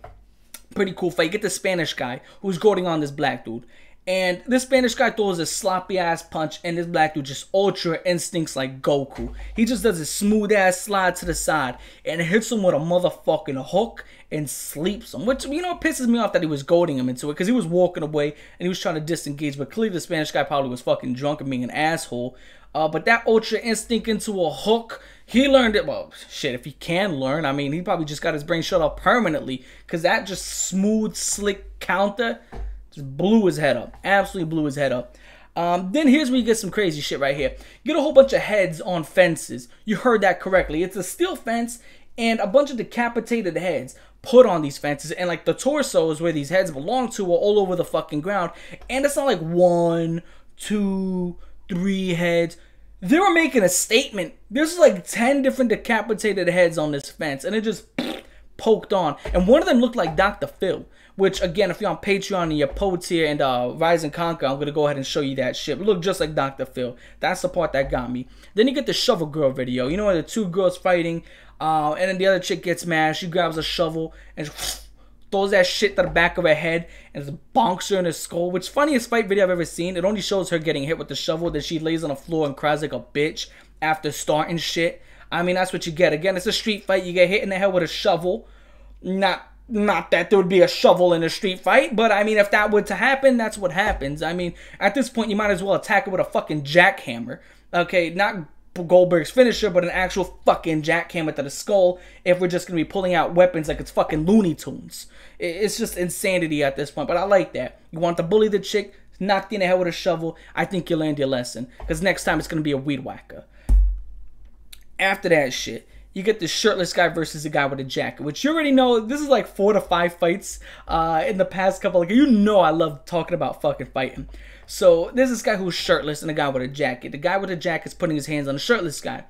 Pretty cool fight. You get the Spanish guy who's goading on this black dude. And this Spanish guy throws a sloppy ass punch, and this black dude just ultra instincts like Goku. He just does a smooth ass slide to the side and hits him with a motherfucking hook and sleeps him. Which, you know, pisses me off that he was goading him into it, because he was walking away and he was trying to disengage. But clearly the Spanish guy probably was fucking drunk and being an asshole. But that ultra instinct into a hook, he learned it. Well, shit, if he can learn, I mean, he probably just got his brain shut off permanently, because that just smooth, slick counter just blew his head up. Absolutely blew his head up. Then here's where you get some crazy shit right here. You get a whole bunch of heads on fences. You heard that correctly. It's a steel fence and a bunch of decapitated heads put on these fences. And like the torsos where these heads belong to are all over the fucking ground. And it's not like 1, 2, 3 heads. They were making a statement. There's like 10 different decapitated heads on this fence. And it just poked on. And one of them looked like Dr. Phil. Which, again, if you're on Patreon and you're Poe tier and Rise and Conquer, I'm going to go ahead and show you that shit. It looked just like Dr. Phil. That's the part that got me. Then you get the shovel girl video. You know where the 2 girls fighting, and then the other chick gets mad. She grabs a shovel and throws that shit to the back of her head and just bonks her in her skull. Which, funniest fight video I've ever seen. It only shows her getting hit with the shovel. Then she lays on the floor and cries like a bitch after starting shit. I mean, that's what you get. Again, it's a street fight. You get hit in the head with a shovel. Not that there would be a shovel in a street fight, but I mean, if that were to happen, that's what happens. I mean, at this point, you might as well attack it with a fucking jackhammer. Okay, not Goldberg's finisher, but an actual fucking jackhammer to the skull if we're just going to be pulling out weapons like it's fucking Looney Tunes. It's just insanity at this point, but I like that. You want to bully the chick, knock you in the head with a shovel, I think you learned your lesson, because next time it's going to be a weed whacker. After that shit, you get the shirtless guy versus the guy with a jacket, which you already know, this is like 4 to 5 fights in the past couple. Like, you know I love talking about fucking fighting. So there's this guy who's shirtless and a guy with a jacket. The guy with the jacket is putting his hands on the shirtless guy.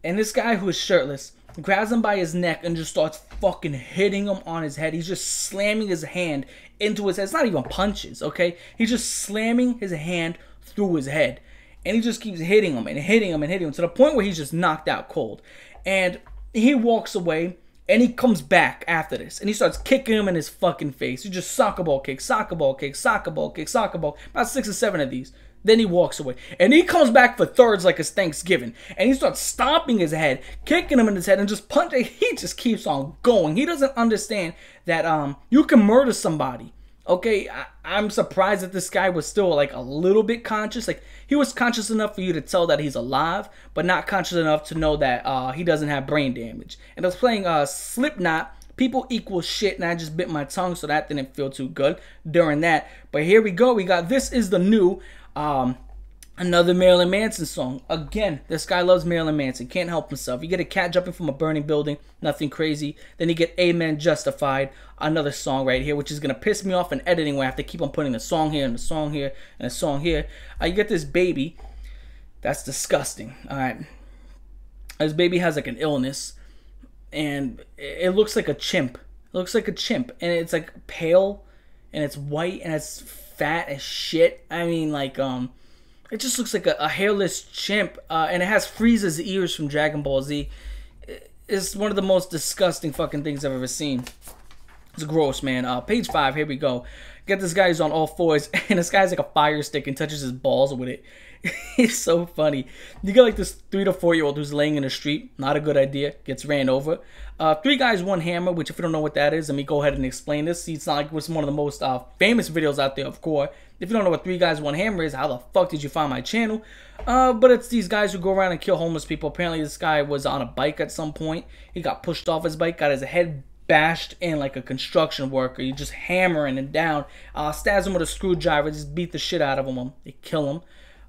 And this guy who is shirtless grabs him by his neck and just starts fucking hitting him on his head. He's just slamming his hand into his head. It's not even punches, okay? He's just slamming his hand through his head. and he just keeps hitting him and hitting him and hitting him to the point where he's just knocked out cold. And he walks away, and he comes back after this, and he starts kicking him in his fucking face. He just soccer ball kick, soccer ball kick, soccer ball kick, soccer ball, about 6 or 7 of these. Then he walks away, and he comes back for thirds like it's Thanksgiving, and he starts stomping his head, kicking him in his head, and just punching. He just keeps on going. He doesn't understand that you can murder somebody. Okay, I'm surprised that this guy was still like a little bit conscious. Like, he was conscious enough for you to tell that he's alive, but not conscious enough to know that he doesn't have brain damage. And I was playing Slipknot, People Equal Shit, and I just bit my tongue, so that didn't feel too good during that. But here we go. We got This Is the New, another Marilyn Manson song. Again, this guy loves Marilyn Manson. Can't help himself. You get a cat jumping from a burning building. Nothing crazy. Then you get Amen Justified. Another song right here, which is going to piss me off in editing where I have to keep on putting a song here and a song here and a song here. You get this baby. That's disgusting. Alright. This baby has like an illness. And it looks like a chimp. It looks like a chimp. And it's like pale. And it's white. And it's fat as shit. I mean, like, it just looks like a hairless chimp, and it has Frieza's ears from Dragon Ball Z. It's one of the most disgusting fucking things I've ever seen. It's gross, man. Page 5, here we go. Get this guy who's on all fours, and this guy's like a fire stick and touches his balls with it. It's so funny. You get like this 3 to 4 year old who's laying in the street. Not a good idea. Gets ran over. 3 Guys, 1 Hammer, which if you don't know what that is, let me go ahead and explain this. See, it's not like it's one of the most famous videos out there, of course. If you don't know what 3 Guys, 1 Hammer is, how the fuck did you find my channel? But it's these guys who go around and kill homeless people. Apparently this guy was on a bike at some point. He got pushed off his bike, got his head bashed in like a construction worker. You just hammering him down. Stabs him with a screwdriver, just beat the shit out of him. They kill him.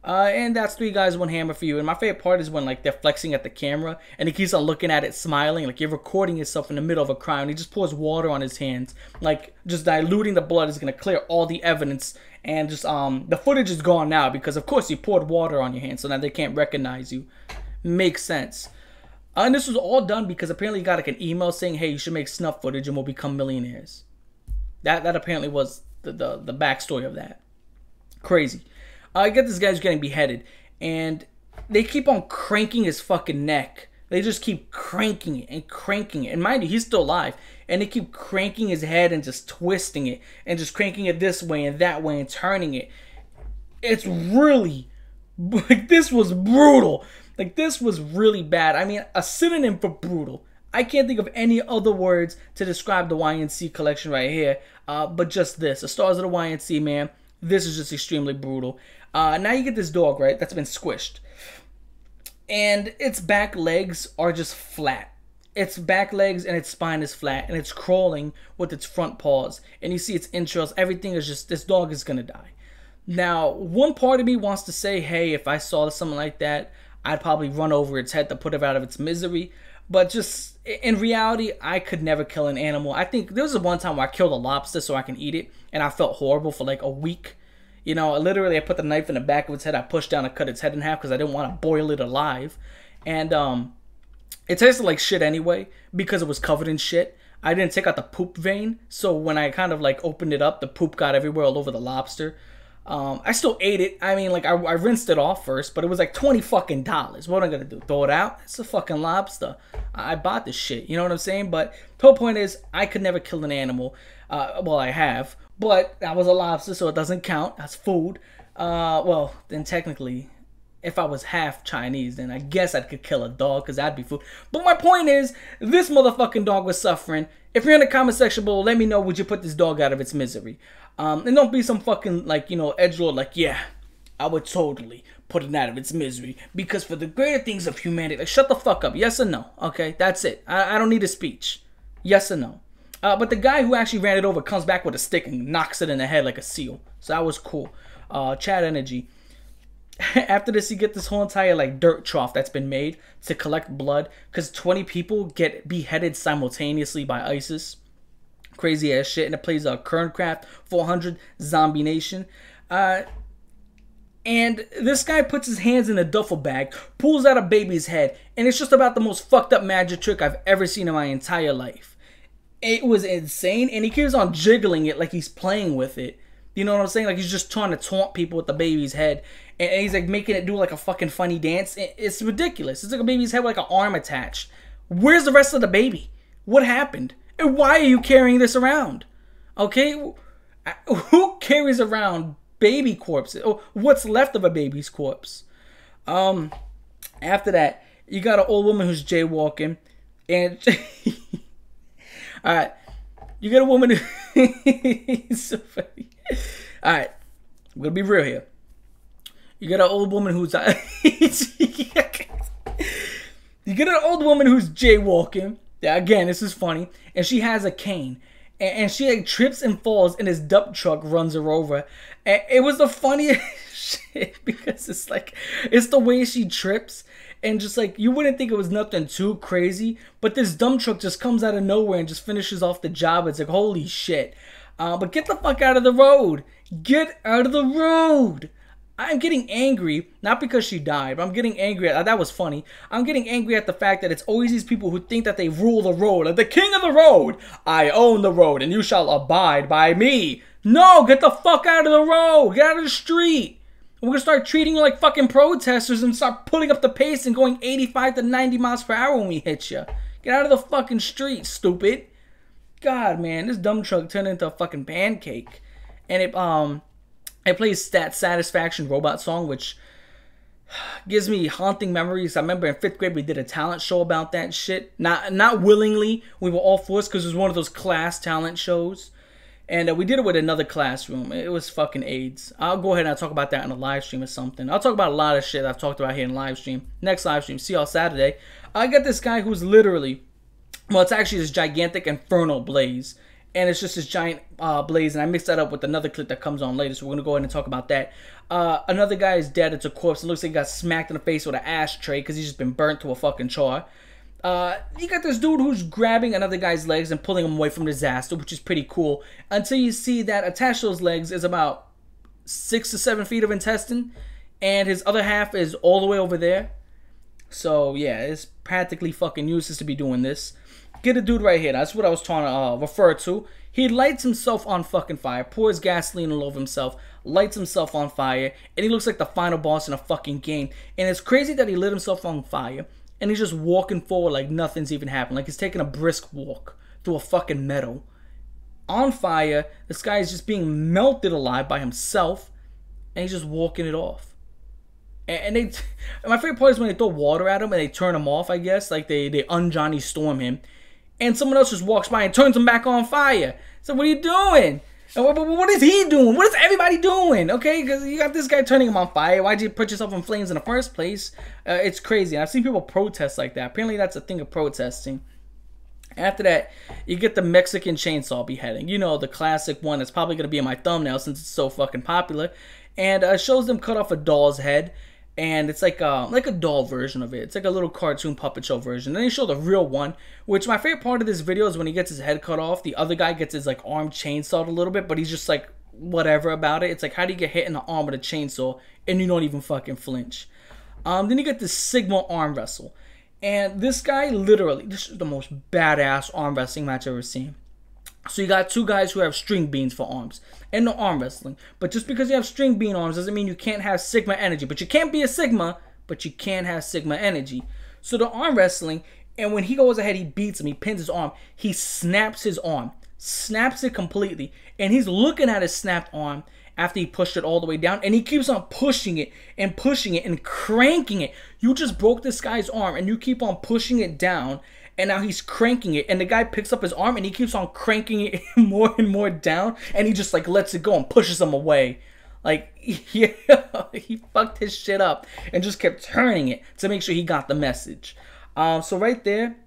And that's 3 Guys, 1 Hammer for you. And my favorite part is when like they're flexing at the camera and he keeps on looking at it, smiling, like you're recording yourself in the middle of a crime. He just pours water on his hands, like just diluting the blood is gonna clear all the evidence. And just the footage is gone now because of course you poured water on your hands, so now they can't recognize you. Makes sense. And this was all done because apparently you got like an email saying, hey, you should make snuff footage and we'll become millionaires. That apparently was the backstory of that. Crazy. I get this guy's getting beheaded, and they keep on cranking his fucking neck. They just keep cranking it and cranking it. And mind you, he's still alive. And they keep cranking his head and just twisting it. And just cranking it this way and that way and turning it. It's really, like, this was brutal. Like, this was really bad. I mean, a synonym for brutal. I can't think of any other words to describe the YNC collection right here. But just this. The stars of the YNC, man. This is just extremely brutal. Now you get this dog, right, that's been squished. And its back legs are just flat. Its back legs and its spine is flat. And it's crawling with its front paws. And you see its entrails. Everything is just, this dog is going to die. Now, one part of me wants to say, hey, if I saw something like that, I'd probably run over its head to put it out of its misery. But just, in reality, I could never kill an animal. I think there was one time where I killed a lobster so I can eat it. And I felt horrible for like a week. You know, literally I put the knife in the back of its head. I pushed down and cut its head in half because I didn't want to boil it alive. And it tasted like shit anyway because it was covered in shit. I didn't take out the poop vein. So when I kind of like opened it up, the poop got everywhere all over the lobster. I still ate it. I mean, like, I rinsed it off first, but it was like $20 fucking. What am I gonna do? Throw it out? It's a fucking lobster. I bought this shit. You know what I'm saying? But the whole point is, I could never kill an animal. Well, I have. But that was a lobster, so it doesn't count. That's food. Well, then technically, if I was half Chinese, then I guess I could kill a dog because that'd be food. But my point is, this motherfucking dog was suffering. If you're in the comment section below, let me know, would you put this dog out of its misery? And don't be some fucking, like, you know, edgelord like, yeah, I would totally put it out of its misery because for the greater things of humanity. Like, shut the fuck up. Yes or no? Okay, that's it. I don't need a speech. Yes or no? But the guy who actually ran it over comes back with a stick and knocks it in the head like a seal. So that was cool. Chad energy. After this, you get this whole entire like dirt trough that's been made to collect blood because 20 people get beheaded simultaneously by ISIS. Crazy ass shit. And it plays Kerncraft 400 Zombie Nation. And this guy puts his hands in a duffel bag, pulls out a baby's head, and it's just about the most fucked up magic trick I've ever seen in my entire life. It was insane, and he keeps on jiggling it like he's playing with it. You know what I'm saying? Like, he's just trying to taunt people with the baby's head. And he's like making it do like a fucking funny dance. It's ridiculous. It's like a baby's head with like an arm attached. Where's the rest of the baby? What happened? And why are you carrying this around? Okay? Who carries around baby corpses? Or what's left of a baby's corpse? After that, you got an old woman who's jaywalking. And... Alright. You got a woman who... It's so funny. Alright. I'm gonna be real here. You got an old woman who's... You get an old woman who's jaywalking. Yeah, again, this is funny. And she has a cane. And she like trips and falls and this dump truck runs her over. And it was the funniest shit because it's like, it's the way she trips. And just like, you wouldn't think it was nothing too crazy. But this dump truck just comes out of nowhere and just finishes off the job. It's like, holy shit. But get the fuck out of the road. Get out of the road. I'm getting angry, not because she died, but I'm getting angry at, that was funny. I'm getting angry at the fact that it's always these people who think that they rule the road. Like, the king of the road. I own the road and you shall abide by me. No, get the fuck out of the road. Get out of the street. We're going to start treating you like fucking protesters and start pulling up the pace and going 85 to 90 miles per hour when we hit you. Get out of the fucking street, stupid. God, man, this dumb truck turned into a fucking pancake. And it plays that Satisfaction robot song, which gives me haunting memories. I remember in 5th grade we did a talent show about that shit. Not willingly. We were all forced because it was one of those class talent shows. And we did it with another classroom. It was fucking AIDS. I'll go ahead and I'll talk about that in a live stream or something. I'll talk about a lot of shit I've talked about here in live stream. Next live stream. See y'all Saturday. I got this guy who's literally... Well, it's actually this gigantic infernal blaze. And it's just this giant blaze. And I mixed that up with another clip that comes on later. So we're going to go ahead and talk about that. Another guy is dead. It's a corpse. It looks like he got smacked in the face with an ashtray because he's just been burnt to a fucking char. You got this dude who's grabbing another guy's legs and pulling him away from disaster, which is pretty cool. Until you see that attached to those legs is about 6 to 7 feet of intestine. And his other half is all the way over there. So, yeah, it's practically fucking useless to be doing this. Get a dude right here. That's what I was trying to refer to. He lights himself on fucking fire, pours gasoline all over himself, lights himself on fire, and he looks like the final boss in a fucking game. And it's crazy that he lit himself on fire, and he's just walking forward like nothing's even happened. Like he's taking a brisk walk through a fucking meadow. On fire, this guy is just being melted alive by himself, and he's just walking it off. And they, my favorite part is when they throw water at him and they turn him off, I guess. Like they un-Johnny Storm him. And someone else just walks by and turns him back on fire. So what are you doing? What is he doing? What is everybody doing? Okay, because you got this guy turning him on fire. Why'd you put yourself in flames in the first place? It's crazy. And I've seen people protest like that. Apparently that's a thing of protesting. After that, you get the Mexican chainsaw beheading. You know, the classic one that's probably going to be in my thumbnail since it's so fucking popular. And it shows them cut off a doll's head. And it's like a doll version of it. It's like a little cartoon puppet show version. Then they show the real one, which my favorite part of this video is when he gets his head cut off. The other guy gets his like arm chainsawed a little bit, but he's just like whatever about it. It's like, how do you get hit in the arm with a chainsaw and you don't even fucking flinch? Then you get this Sigma arm wrestle. And this guy literally, this is the most badass arm wrestling match I've ever seen. So you got two guys who have string beans for arms and no arm wrestling. But just because you have string bean arms doesn't mean you can't have Sigma energy. But you can't be a Sigma, but you can have Sigma energy. So the arm wrestling, and when he goes ahead, he beats him, he pins his arm, he snaps his arm, snaps it completely. And he's looking at his snapped arm after he pushed it all the way down. And he keeps on pushing it and cranking it. You just broke this guy's arm and you keep on pushing it down. And now he's cranking it, and the guy picks up his arm, and he keeps on cranking it more and more down, and he just, like, lets it go and pushes him away. Like, yeah, he fucked his shit up and just kept turning it to make sure he got the message. So right there,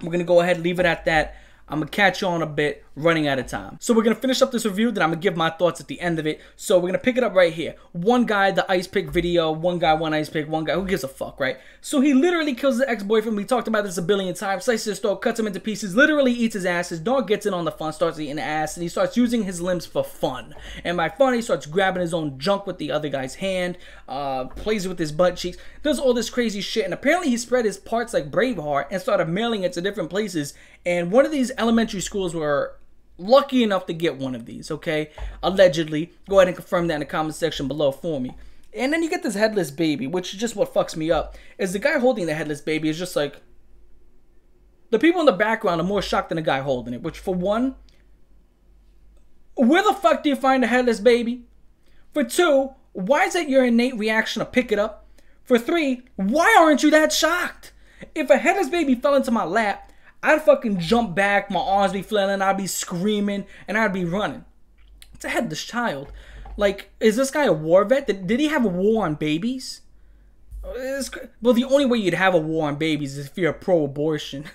we're going to go ahead and leave it at that. I'm going to catch you on a bit, running out of time. So we're going to finish up this review, then I'm going to give my thoughts at the end of it. So we're going to pick it up right here. One guy, the ice pick video, one guy, one ice pick, one guy, who gives a fuck, right? So he literally kills his ex-boyfriend. We talked about this a billion times. Slices his throat, cuts him into pieces, literally eats his ass. His dog gets in on the fun, starts eating the ass, and he starts using his limbs for fun. And by fun, he starts grabbing his own junk with the other guy's hand, plays with his butt cheeks, does all this crazy shit. And apparently he spread his parts like Braveheart and started mailing it to different places. And one of these elementary schools were lucky enough to get one of these, okay? Allegedly. Go ahead and confirm that in the comment section below for me. And then you get this headless baby, which is just what fucks me up. Is the guy holding the headless baby is just like... The people in the background are more shocked than the guy holding it. Which, for one, where the fuck do you find a headless baby? For two, why is it your innate reaction to pick it up? For three, why aren't you that shocked? If a headless baby fell into my lap, I'd fucking jump back, my arms be flailing, I'd be screaming, and I'd be running. It's a headless child. Like, is this guy a war vet? Did he have a war on babies? Well, the only way you'd have a war on babies is if you're pro-abortion.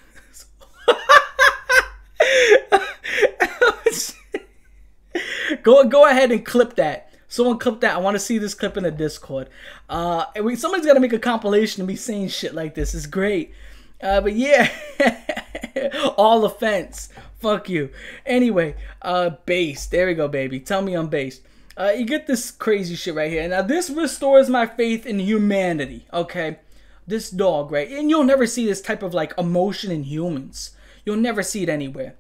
Go ahead and clip that. Someone clip that. I want to see this clip in the Discord. Somebody's got to make a compilation of me saying shit like this. It's great. But yeah. All offense. Fuck you. Anyway, based. There we go, baby. Tell me I'm based. You get this crazy shit right here. Now, this restores my faith in humanity, okay? This dog, right? And you'll never see this type of, like, emotion in humans. You'll never see it anywhere.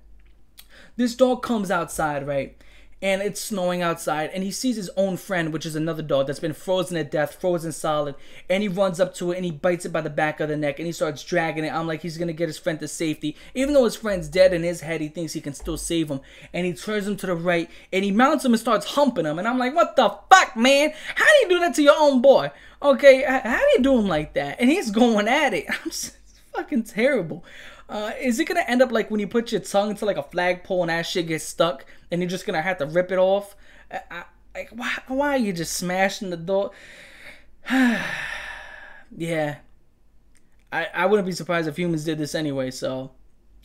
This dog comes outside, right? And it's snowing outside, and he sees his own friend, which is another dog that's been frozen to death, frozen solid, and he runs up to it, and he bites it by the back of the neck, and he starts dragging it. I'm like, he's gonna get his friend to safety. Even though his friend's dead, in his head, he thinks he can still save him, and he turns him to the right, and he mounts him and starts humping him, and I'm like, what the fuck, man? How do you do that to your own boy? Okay, how do you do him like that? And he's going at it. It's fucking terrible. Is it gonna end up like when you put your tongue into like a flagpole and that shit gets stuck and you're just gonna have to rip it off? Like, why are you just smashing the door? Yeah. I wouldn't be surprised if humans did this anyway, so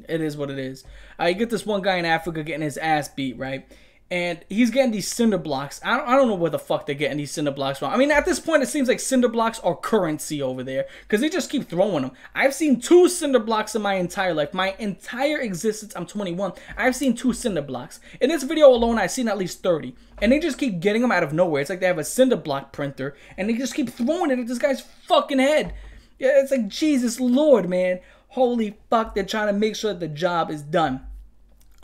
it is what it is. You get this one guy in Africa getting his ass beat, right? And he's getting these cinder blocks. I don't know where the fuck they're getting these cinder blocks from. I mean, at this point, it seems like cinder blocks are currency over there. Because they just keep throwing them. I've seen 2 cinder blocks in my entire life. My entire existence, I'm 21. I've seen 2 cinder blocks. In this video alone, I've seen at least 30. And they just keep getting them out of nowhere. It's like they have a cinder block printer. And they just keep throwing it at this guy's fucking head. Yeah, it's like, Jesus Lord, man. Holy fuck, they're trying to make sure that the job is done.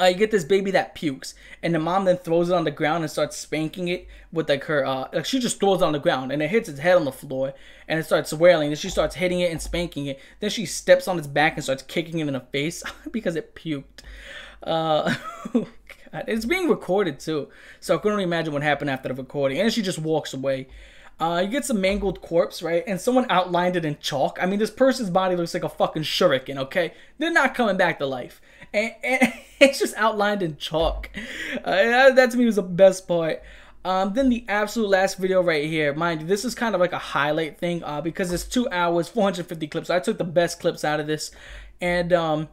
You get this baby that pukes, and the mom then throws it on the ground and starts spanking it with like her, like she just throws it on the ground, and it hits its head on the floor, and it starts wailing, and she starts hitting it and spanking it. Then she steps on its back and starts kicking it in the face because it puked. God. It's being recorded too, so I couldn't imagine what happened after the recording. And then she just walks away. You get some mangled corpse, right? And someone outlined it in chalk. I mean, this person's body looks like a fucking shuriken, okay? They're not coming back to life. And it's just outlined in chalk. That to me was the best part. Then the absolute last video right here. Mind you, this is kind of like a highlight thing because it's 2 hours, 450 clips. So I took the best clips out of this. And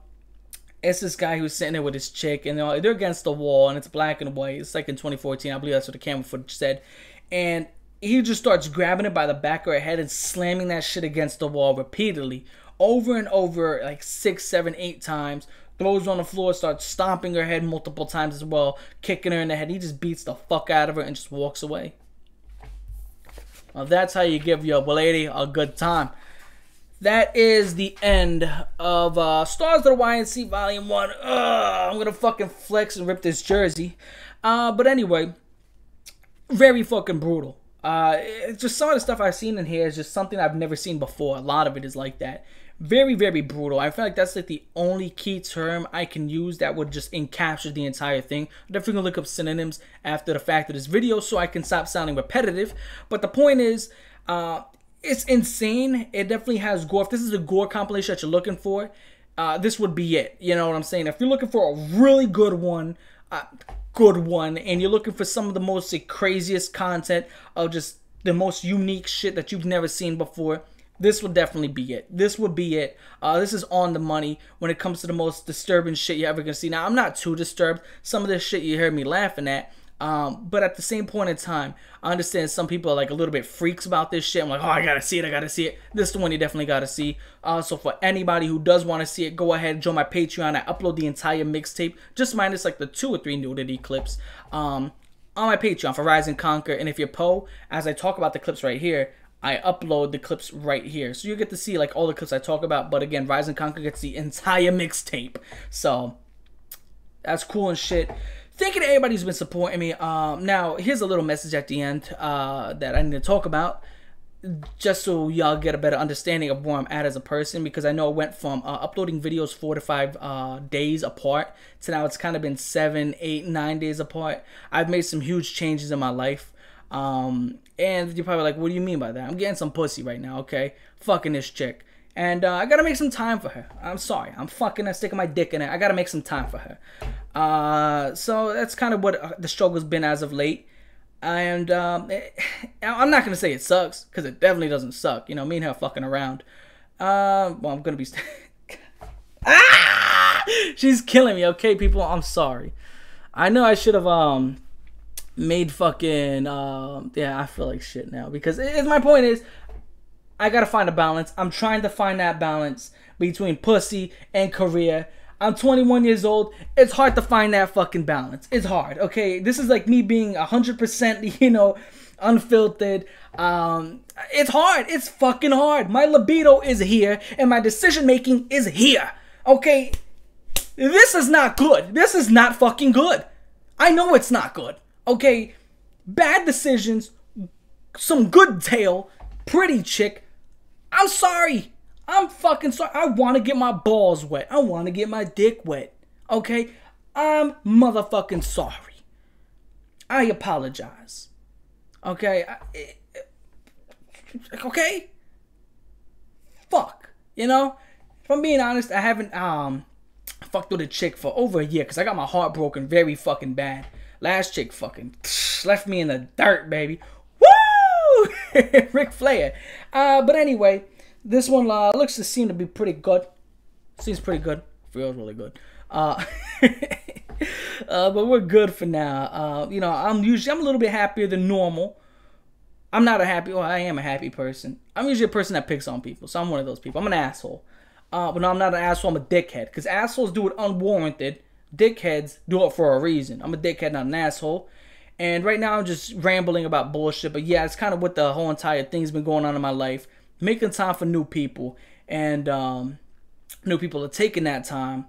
it's this guy who's sitting there with his chick. And they're against the wall. And it's black and white. It's like in 2014. I believe that's what the camera footage said. And he just starts grabbing it by the back of her head and slamming that shit against the wall repeatedly. Over and over, like 6, 7, 8 times. Throws her on the floor, starts stomping her head multiple times as well, kicking her in the head. He just beats the fuck out of her and just walks away. Well, that's how you give your lady a good time. That is the end of Stars of the YNC Volume 1. I'm going to fucking flex and rip this jersey. But anyway, very fucking brutal. It's just some of the stuff I've seen in here is just something I've never seen before. A lot of it is like that. Very, very brutal. I feel like that's like the only key term I can use that would just encapsulate the entire thing. I'm definitely going to look up synonyms after the fact of this video so I can stop sounding repetitive. But the point is, it's insane. It definitely has gore. If this is a gore compilation that you're looking for, this would be it. You know what I'm saying? If you're looking for a really good one, and you're looking for some of the most craziest content of just the most unique shit that you've never seen before, this would definitely be it. This would be it. This is on the money when it comes to the most disturbing shit you're ever going to see. Now, I'm not too disturbed. Some of this shit you heard me laughing at. But at the same point in time, I understand some people are like a little bit freaks about this shit. I'm like, oh, I gotta see it. I gotta see it. This is the one you definitely gotta see. So for anybody who does want to see it, go ahead and join my Patreon. I upload the entire mixtape, just minus like the 2 or 3 nudity clips, on my Patreon for Rise and Conquer. And if you're Poe, as I talk about the clips right here, I upload the clips right here. So you get to see like all the clips I talk about. But again, Rise and Conquer gets the entire mixtape. So That's cool and shit. Thank you to everybody who's been supporting me. Now, here's a little message at the end that I need to talk about, just so y'all get a better understanding of where I'm at as a person, because I know it went from uploading videos 4 to 5 days apart to now it's kind of been 7, 8, 9 days apart. I've made some huge changes in my life. And you're probably like, what do you mean by that? I'm getting some pussy right now, okay? Fucking this chick. And I gotta make some time for her. I'm sorry. I'm fucking sticking my dick in it. I gotta make some time for her. So that's kind of what the struggle's been as of late. And I'm not gonna say it sucks, because it definitely doesn't suck. You know, me and her fucking around. Well, I'm gonna be... She's killing me, okay, people? I'm sorry. I know I should have made fucking... yeah, I feel like shit now, because my point is, I gotta find a balance. I'm trying to find that balance between pussy and career. I'm 21 years old. It's hard to find that fucking balance. It's hard, okay? This is like me being 100%, you know, unfiltered. It's hard. It's fucking hard. My libido is here, and my decision-making is here, okay? This is not good. This is not fucking good. I know it's not good, okay? Bad decisions, some good tail, pretty chick. I'm sorry. I'm fucking sorry. I want to get my balls wet. I want to get my dick wet. Okay? I'm motherfucking sorry. I apologize. Okay? Okay? Fuck. You know? If I'm being honest, I haven't fucked with a chick for over a year because I got my heart broken very fucking bad. Last chick fucking left me in the dirt, baby. Ric Flair. But anyway, this one looks to seem to be pretty good. Seems pretty good. Feels really good. But we're good for now. You know, I'm a little bit happier than normal. I'm not a happy, well, I am a happy person. I'm usually a person that picks on people, so I'm one of those people. I'm an asshole. But no, I'm not an asshole, I'm a dickhead. Because assholes do it unwarranted. Dickheads do it for a reason. I'm a dickhead, not an asshole. And right now I'm just rambling about bullshit. But yeah, it's kind of what the whole entire thing's been going on in my life. Making time for new people. And new people are taking that time.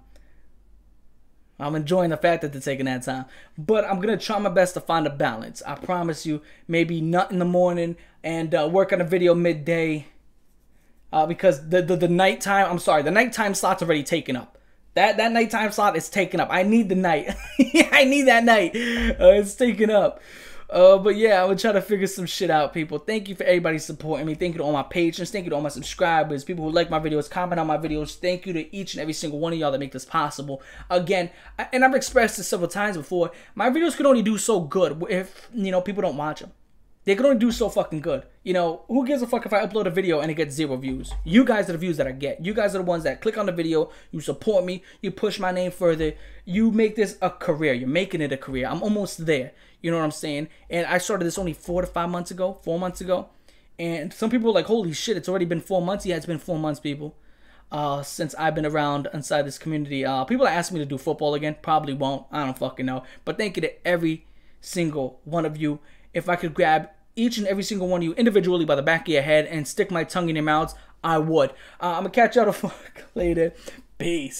I'm enjoying the fact that they're taking that time. But I'm going to try my best to find a balance. I promise you. Maybe nut in the morning and work on a video midday. Because the nighttime, I'm sorry, the nighttime slot's already taken up. That nighttime slot is taken up. I need the night. I need that night. It's taken up. But yeah, I'm going to try to figure some shit out, people. Thank you for everybody supporting me. Thank you to all my patrons. Thank you to all my subscribers. People who like my videos, comment on my videos. Thank you to each and every single one of y'all that make this possible. Again, and I've expressed this several times before, my videos can only do so good if, you know, people don't watch them. They can only do so fucking good. You know, who gives a fuck if I upload a video and it gets 0 views? You guys are the views that I get. You guys are the ones that click on the video, you support me, you push my name further, you make this a career. You're making it a career. I'm almost there. You know what I'm saying? And I started this only 4 to 5 months ago, 4 months ago. And some people are like, holy shit, it's already been 4 months. Yeah, it's been 4 months, people. Since I've been around inside this community. People are asking me to do football again. Probably won't. I don't fucking know. But thank you to every single one of you. If I could grab each and every single one of you individually by the back of your head and stick my tongue in your mouths, I would. I'm going to catch y'all the fuck later. Peace.